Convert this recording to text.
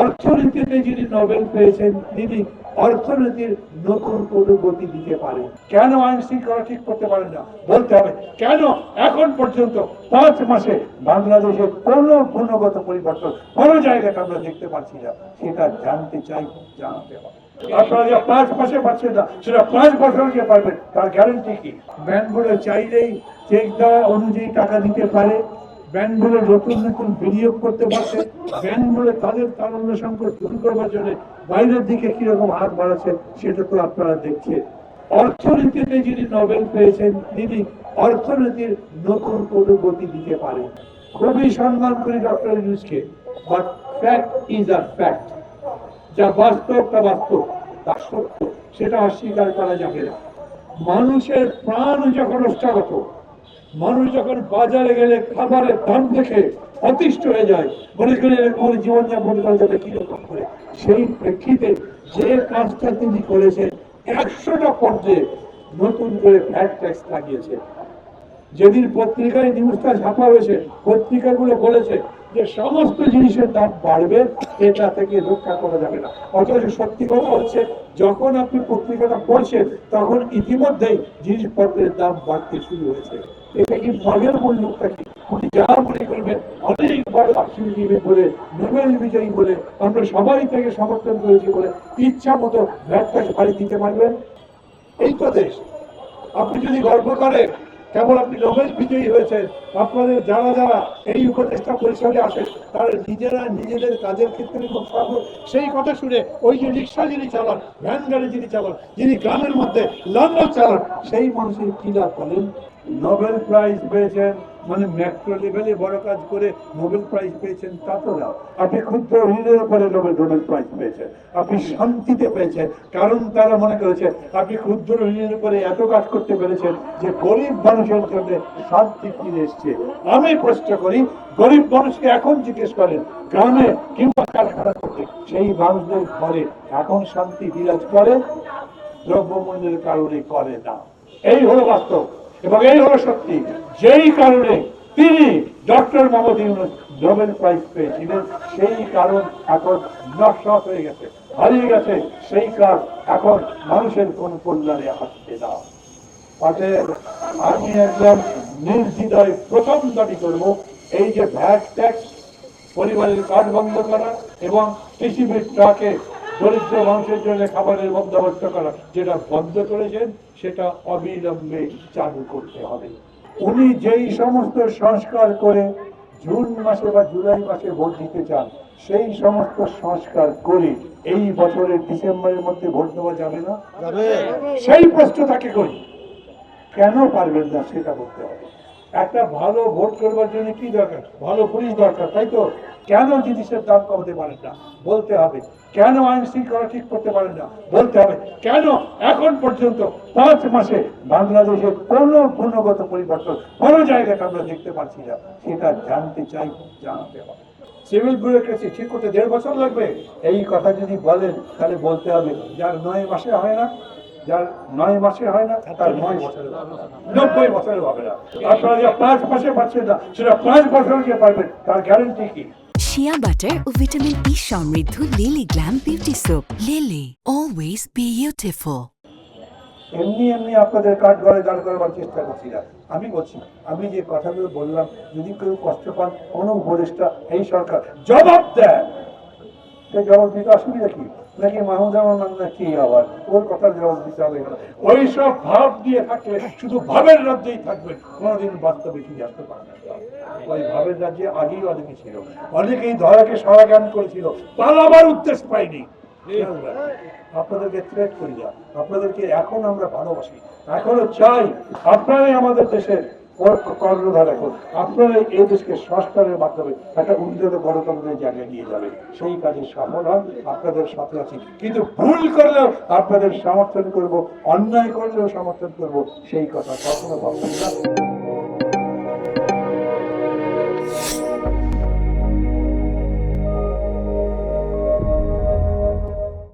অর্থনীতিতে যিনি নোবেল পেয়েছেন তিনি অর্থনীতির নতুন কোনো গতি দিতে পারেন। কেন আইন শৃঙ্খলা ঠিক করতে পারেন না বলতে হবে। কেন এখন পর্যন্ত 5 মাসে বাংলাদেশের কোনো গুণগত পরিবর্তন কোনো জায়গায় আমরা দেখতে পাচ্ছি না, সেটা জানতে চাই, জানাতে হবে। আপনারা যা 5 মাসে পাচ্ছেন না, সেটা 5 বছর গিয়ে পারবেন, তার গ্যারান্টি কি? ব্যাংকগুলো চাইলেই চেক দেওয়া অনুযায়ী টাকা দিতে পারে, ব্যাংকগুলো নতুন নতুন বিনিয়োগ করতে পারছে, ব্যাংকগুলো তাদের তারল্য সংকট দূর করবার জন্য বাইরের দিকে কিরকম হাত বাড়াচ্ছে সেটা তো আপনারা দেখছেন। অর্থনীতিতে যিনি নোবেল পেয়েছেন তিনি অর্থনীতির নতুন কোনো গতি দিতে পারেন। খুবই সম্মান করি ডক্টর ইউনূসকে, but fact is a fact. যা বাস্তব তা বাস্তব, তা সত্য, সেটা অস্বীকার করা যাবে না। মানুষের প্রাণ যখন অষ্টাগত, মানুষ যখন বাজারে গেলে খাবারের দাম দেখে অতিষ্ঠ হয়ে যায়, মনে করে জীবনযাপন করা যাবে কিরকম করে, সেই প্রেক্ষিতে যে কাজটা তিনি করেছেন 100টা পর্যায়ে নতুন করে ভ্যাট ট্যাক্স লাগিয়েছে। যেদিন পত্রিকায় নিউজটা ছাপা হয়েছে, পত্রিকাগুলো বলেছে যে সমস্ত জিনিসের দাম বাড়বে, এটা থেকে রক্ষা করা যাবে না। অথচ সত্যি কথা হচ্ছে, যখন আপনি পত্রিকাটা পড়ছেন তখন ইতিমধ্যেই জিনিসপত্রের দাম বাড়তে শুরু হয়েছে। এটা কি মগের মূল লোকটা কি? উনি যা মনে করবেন অনেক বড় অর্থনীতিবিদ বলে, নোবেল বিজয়ী বলে, আমরা সবাই থেকে সমর্থন করেছি বলে ইচ্ছা মতো ভ্যাট ট্যাক্স বাড়ি দিতে পারবেন? এই তো দেশ। আপনি যদি গর্ব করেন কেবল আপনি নোবেল বিজয়ী হয়েছেন, আপনাদের যারা যারা এই উপদেষ্টা পরিষদে আসেন তারা নিজেরা নিজেদের কাজের ক্ষেত্রে খুব সফল, সেই কথা শুনে ওই যে রিক্সা যিনি চালান, ভ্যান গাড়ি যিনি চালান, যিনি গ্রামের মধ্যে লন্ডন চালান, সেই মানুষের কি লাভ বলেন? নোবেল প্রাইজ পেয়েছেন মানে ম্যাক্রো লেভেলে বড় কাজ করে নোবেল প্রাইজ পেয়েছেন তা তো না। আপনি ক্ষুদ্র ঋণের উপরে নোবেল প্রাইজ পেয়েছেন, আপনি শান্তিতে পেয়েছেন, কারণ তারা মনে করেছে আপনি ক্ষুদ্র ঋণের উপরে এত কাজ করতে পেরেছেন যে গরিব মানুষের জন্য শান্তি ফিরে এসছে। আমি প্রশ্ন করি, গরিব মানুষকে এখন জিজ্ঞেস করেন গ্রামে কিংবা কারখানা করতে, সেই মানুষদের ঘরে এখন শান্তি বিরাজ করে? দ্রব্যমূল্যের কারণে করে না। এই হলো বাস্তব এবং এই হলো সত্যি। যেই কারণে তিনি doctor Mohammad Yunus Nobel prize পেয়েছিলেন, সেই কারণ এখন নস্যাৎ হয়ে গেছে, হারিয়ে গেছে। সেই কাজ এখন মানুষের কোন কল্যাণে আসছে না। অতএব আমি একদম নির্দ্বিধায় প্রথম দাবি করব, এই যে ভ্যাট ট্যাক্স, পরিবারের কাজ বন্ধ করা এবং কৃষিবিদ ট্রাকে দরিদ্র মানুষের জন্য খাবারের বন্দোবস্ত করা, যেটা বন্ধ করেছেন সেটা অবিলম্বে চালু করতে হবে। উনি যেই সমস্ত সংস্কার করে জুন মাসে বা জুলাই মাসে ভোট দিতে চান, সেই সমস্ত সংস্কার করে এই বছরের ডিসেম্বরের মধ্যে ভোট দেওয়া যাবে না? সেই প্রশ্ন তাকে করি, কেন পারবেন না সেটা বলতে হবে। একটা ভালো ভোট করবার জন্য কি দরকার? ভালো পুলিশ দরকার, তাই তো? কেন জিনিসের দাম কমাতে পারেন না বলতে হবে। কেন আইন শৃঙ্খলা ঠিক করতে পারেন না বলতে হবে। কেন এখন পর্যন্ত 5 মাসে বাংলাদেশের কোনো গুণগত পরিবর্তন কোনো জায়গায় আমরা দেখতে পাচ্ছি না, সেটা জানতে চাই, জানাতে হবে। সিভিল ব্যুরোক্রেসি ঠিক করতে 1.5 বছর লাগবে, এই কথা যদি বলেন তাহলে বলতে হবে যার 9 মাসে হয় না, যার 9 মাসে হয় না তার 9 বছরে 90 বছরে হবে না। আপনারা যা 5 মাসে পাচ্ছেন না, সেটা 5 বছর গিয়ে পারবেন, তার গ্যারান্টি কি? শিয়া বাটার ও ভিটামিন ই সমৃদ্ধ lily glam beauty soap. Lily, always beautiful. এমনি এমনি আপনাদের কাঠ ঘরে দাঁড় করবার চেষ্টা করছি না। আমি বলছি, আমি যে কথাগুলো বললাম, যদি কেউ কষ্ট পান, কোনো উপদেষ্টা এই সরকার জবাব দেয়, সেই জবাব দিতে অসুবিধা কি? নাকি মাহমুদ আহমদ কি আবার ওর কথার জবাব দিতে হবে? ওই সব ভাব দিয়ে থাকলে শুধু ভাবের রাজ্যেই থাকবেন, কোনোদিন বাস্তবে কি আসতে পারবেন না। ওই ভাবের রাজ্যে আগেই অনেকে ছিল, অনেকেই ধরাকে সরা জ্ঞান করেছিল, পালাবার উদ্দেশ্য পাইনি। আপনাদেরকে থ্রেট করি না, আপনাদেরকে এখন আমরা ভালোবাসি, এখনো চাই আপনারাই আমাদের দেশের কর্ণধার। এখন আপনারা এই দেশকে সংস্কারের মাধ্যমে একটা উন্নত গণতন্ত্রের জায়গায় নিয়ে যাবে, সেই কাজে সফল হন, আপনাদের সাথে আছি। কিন্তু ভুল করলেও আপনাদের সমর্থন করব, অন্যায় করলেও সমর্থন করব, সেই কথা কখনো ভাববেন না।